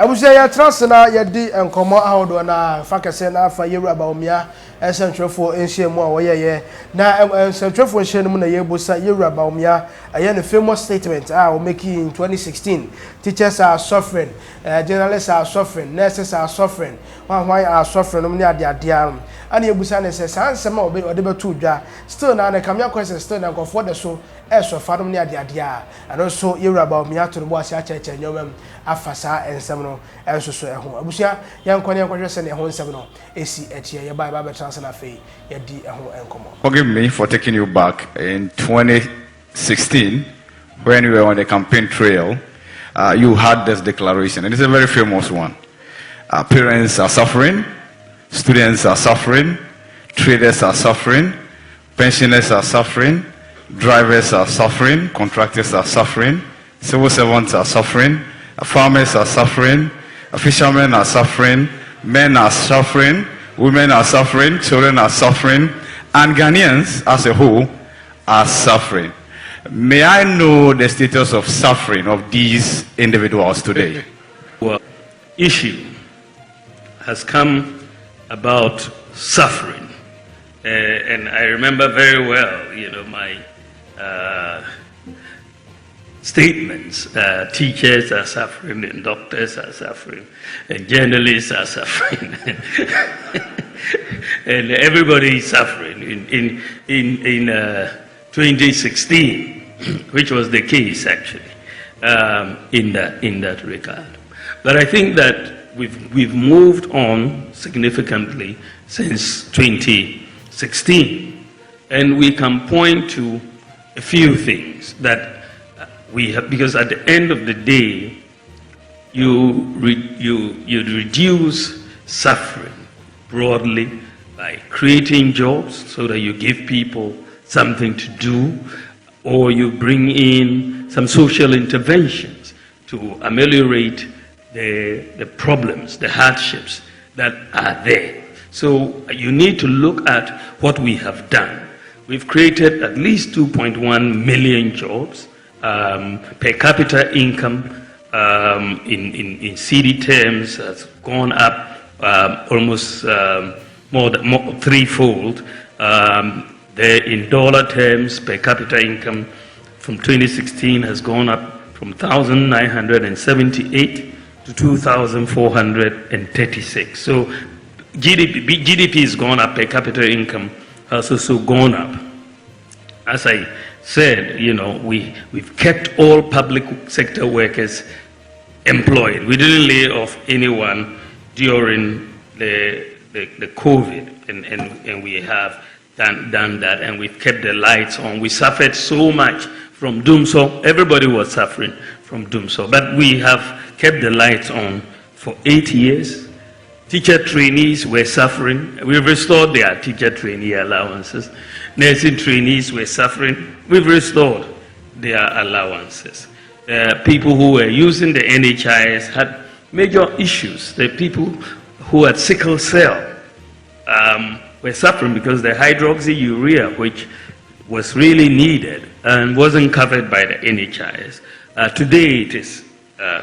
abusia ya transna ya di enkomo ahodo na fakese na afa yewura Bawumia esentrefo enhyiemu a woyeye na esentrefo enhyiemu na yebusa yewura Bawumia aye no famous statement o make in 2016 teachers are suffering, journalists are suffering, nurses are suffering, why are suffering no ne ade ade am ana yebusa ne se sansema ode betu dwa still na kamya question still na go for the so so fadom ne ade ade a and also yewura Bawumia to no bo ase acheche nyomam afasa ensem no enso so eho abusia yankwane yankwane se ne ho ensem no esi etie ye ba transfer fe ye di eho enkomo. Forgive me for taking you back in 2016 when you were on the campaign trail. You had this declaration, and it's a very famous one. Parents are suffering, students are suffering, traders are suffering, pensioners are suffering, drivers are suffering, contractors are suffering, civil servants are suffering, farmers are suffering, fishermen are suffering, men are suffering, women are suffering, children are suffering, and Ghanaians as a whole are suffering. May I know the status of suffering of these individuals today? Well, issue has come about suffering, and I remember very well, my statements. Teachers are suffering, and doctors are suffering, and journalists are suffering, and everybody is suffering. In 2016, which was the case actually, in that regard. But I think that we've moved on significantly since 2016, and we can point to a few things that we have, because at the end of the day, you reduce suffering broadly by creating jobs so that you give people something to do, or you bring in some social interventions to ameliorate the problems, the hardships that are there. So you need to look at what we have done. We've created at least 2.1 million jobs. Per capita income in CD terms has gone up almost more threefold. In dollar terms, per capita income from 2016 has gone up from 1,978 to 2,436. So GDP has gone up, per capita income has also gone up. As I said, we've kept all public sector workers employed. We didn't lay off anyone during the COVID, and we have done that, and we've kept the lights on. We suffered so much from doomsday. Everybody was suffering from doomsday, but we have kept the lights on for 8 years. Teacher trainees were suffering. We've restored their teacher trainee allowances. Nursing trainees were suffering. We've restored their allowances. People who were using the NHIS had major issues. The people who had sickle cell were suffering because the hydroxyurea, which was really needed and wasn't covered by the NHIS. Today it is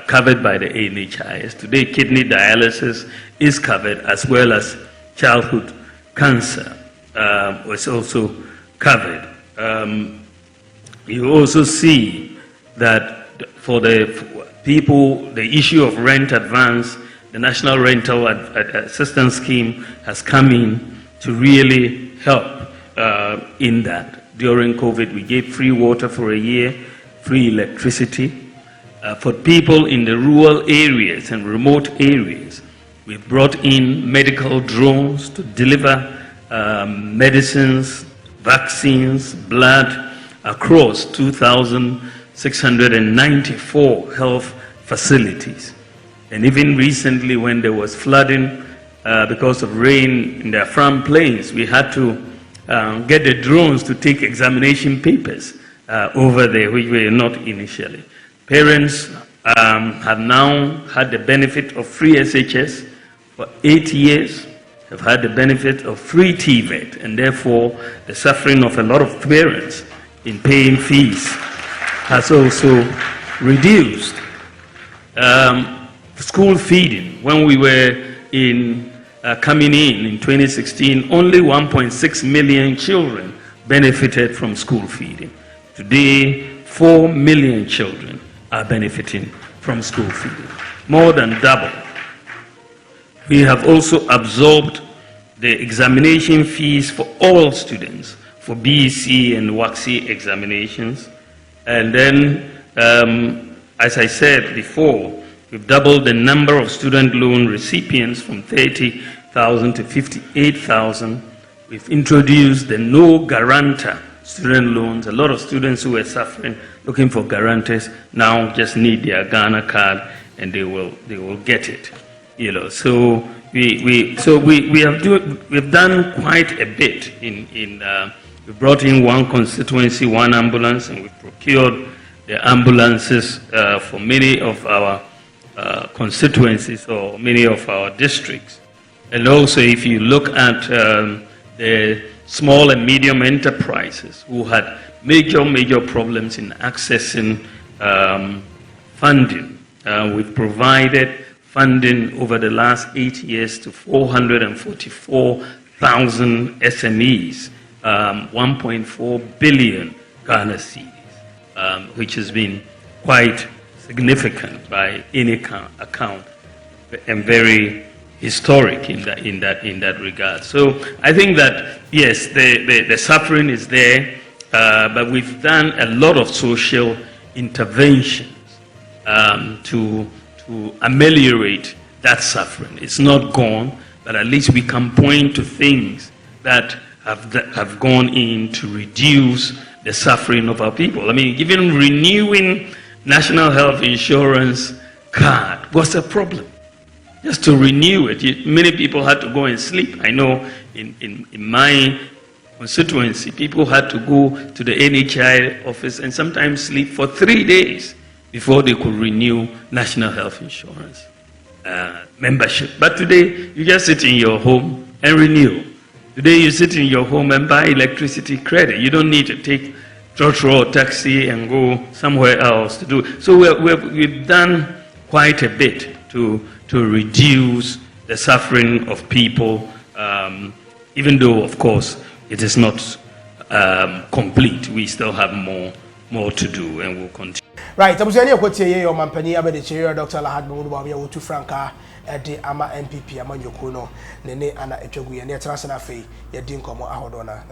covered by the NHIS. Today kidney dialysis is covered, as well as childhood cancer was also covered. You also see that for the people, the issue of rent advance, the National Rental Assistance Scheme has come in to really help in that. During COVID, we gave free water for a year, free electricity. For people in the rural areas and remote areas, we brought in medical drones to deliver medicines, vaccines, blood across 2,694 health facilities. And even recently, when there was flooding because of rain in the Afram Plains, we had to get the drones to take examination papers over there, which were not initially. Parents have now had the benefit of free SHS for 8 years, have had the benefit of free TVET, and therefore the suffering of a lot of parents in paying fees has also reduced. school feeding. When we were coming in 2016, only 1.6 million children benefited from school feeding. Today, 4 million children are benefiting from school feeding, more than double. We have also absorbed the examination fees for all students for BEC and WACC examinations. And then, as I said before, we've doubled the number of student loan recipients from 30,000 to 58,000. We've introduced the no guarantor student loans. A lot of students who were suffering, looking for guarantors, now just need their Ghana card and they will get it. You know, so we've done quite a bit we brought in one constituency, one ambulance, and we procured the ambulances for many of our constituencies or many of our districts. And also, if you look at the small and medium enterprises who had major problems in accessing funding, we've provided funding over the last 8 years to 444,000 SMEs, 1.4 billion Ghana cedis, which has been quite significant by any account and very historic in that regard. So I think that yes, the suffering is there, but we've done a lot of social interventions to ameliorate that suffering. It's not gone, but at least we can point to things that have gone in to reduce the suffering of our people. I mean, even renewing National Health Insurance card was a problem. Just to renew it, many people had to go and sleep. I know in my constituency, people had to go to the NHI office and sometimes sleep for 3 days before they could renew National Health Insurance membership. But today, you just sit in your home and renew. Today, you sit in your home and buy electricity credit. You don't need to take trotro or taxi and go somewhere else to do it. So we've done quite a bit to reduce the suffering of people, even though, of course, it is not complete. We still have more to do, and we'll continue. Right, I'm saying what you your company about the chair, Dr. Lahad Bawumia, with 2 franca at the Ama MPP, Ama Yokono, Nene Anna Echogu, and the Transana Fee, your Dinkomo Ahodona.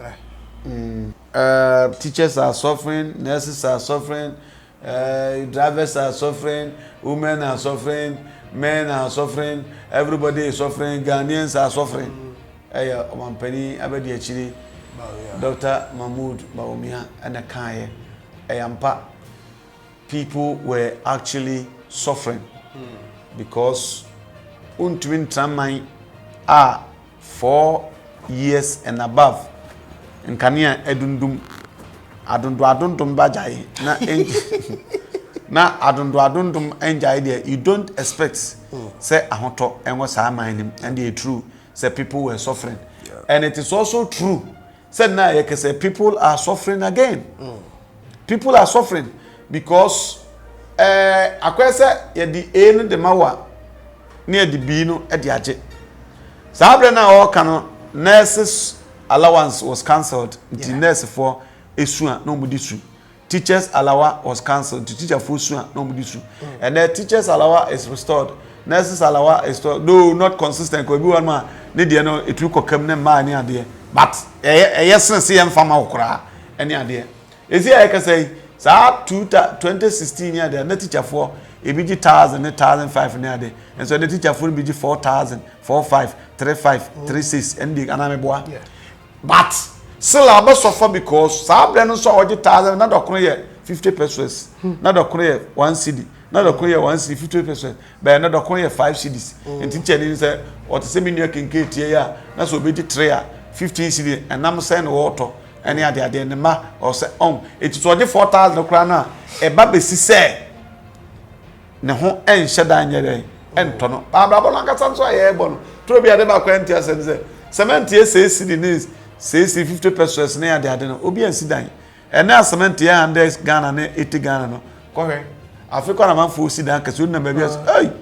Teachers are suffering, nurses are suffering, drivers are suffering, women are suffering, men are suffering, everybody is suffering, Ghanaians are suffering. Company about the Chile, Dr. Mahmoud Bawumia, and a Kaye, Ayampa. People were actually suffering because Untwin Tramai are 4 years and above. In Kenya, Adundum Bajai, na Adundum enjoy there. You don't expect, say, a hot and was our mind, and they true, say people were suffering. Yeah. And it is also true, said now, I can say people are suffering again. People are suffering. Because akwese ye di enu de mawa ne di bi no e di age sabre na o kan nurses allowance was cancelled the nurse for esua no mudi su teachers allowance was cancelled the teacher for esua no mudi su and the teachers allowance is restored nurses allowance is restored no not consistent ko bi one ma ne de no etu kokam ne ma ni ade but yes se yem fama okra ene ade ezi I can say so 2016 year there, the teacher for a BG 1,000, 1,005 near there, and so the teacher for BG 4,000, 4,500, 3,500, 3,600, and the Ghanaweb. But still, I must suffer because Sabran saw 1,000, not a career 50 pesos, not a career 1 CD, not a career 1 CD 50 pesos, but another career 5 CDs. And teacher said, what the seminar can get here, that's what BG 15 CD, and I'm saying water. Any other day, the ma or say, it is 24,000 krana. A baby say, no home and shadan yere and tono. Babalanka Sanso airborne. To be a deba quantias and say, 70 says city says 50 pesos near the Adom, Obi and Sidan. And now 70 and there's Ghana, 80 Ghana. Correct. African man for Sidan, because you never be hey.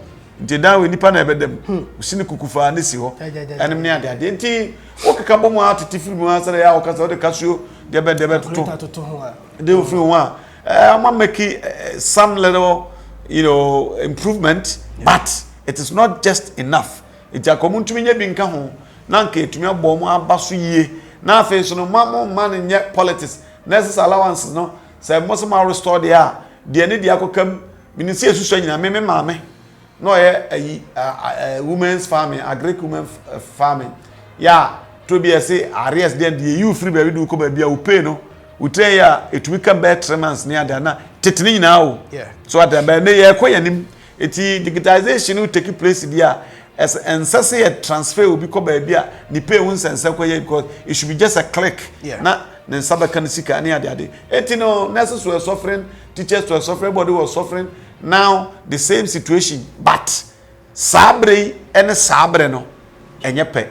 nti da we nipa na ebedem usini kukufa ne si ho enem ne ade nti okeka bomu atete firi mu asere ya okasa o de kasuo de be toto ho a de ofiri ho a am making some little improvement but it is not just enough it ya komuntumi nya bi nka ho na nka etumi abomu abaso yie na afi so no man nye politics necessary allowances no say most of restore there de ne de akokam minisi esusu nyina me maame no ye women's farming agric women farming ya to be say areas there de you free baby do ko ba bia wo pay no utre ya etumi ka be 3 months ne ada na tetene nyina o so ada be ne ye koyanim eti digitization will take place there as ancestry transfer will be ko ba bia ni pay won sense koye because it should be just a click na ne sabaka ne sika ne ade eti no nurses were suffering, teachers were suffering, everybody was suffering. Now the same situation but sabre and sabre no enye pe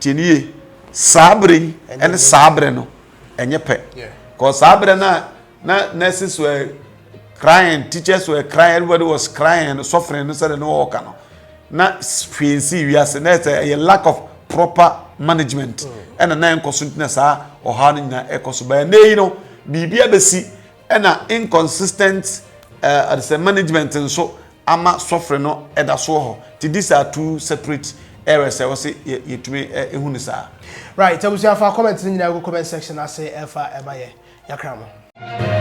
tinie sabre and sabre no enye pe cause sabre na nurses were crying, teachers were crying, everybody was crying and suffering no say no work no na fancy we as a lack of proper management and na enkosuntina sa oha no nyina ekoso ba na yi no bibia besi and inconsistent at the management and so ama suffering no eda so ho. These are two separate areas I was say yetumi ehunu sa. Right, so we have our comments in the comment section. I say efa ebaye yakramo.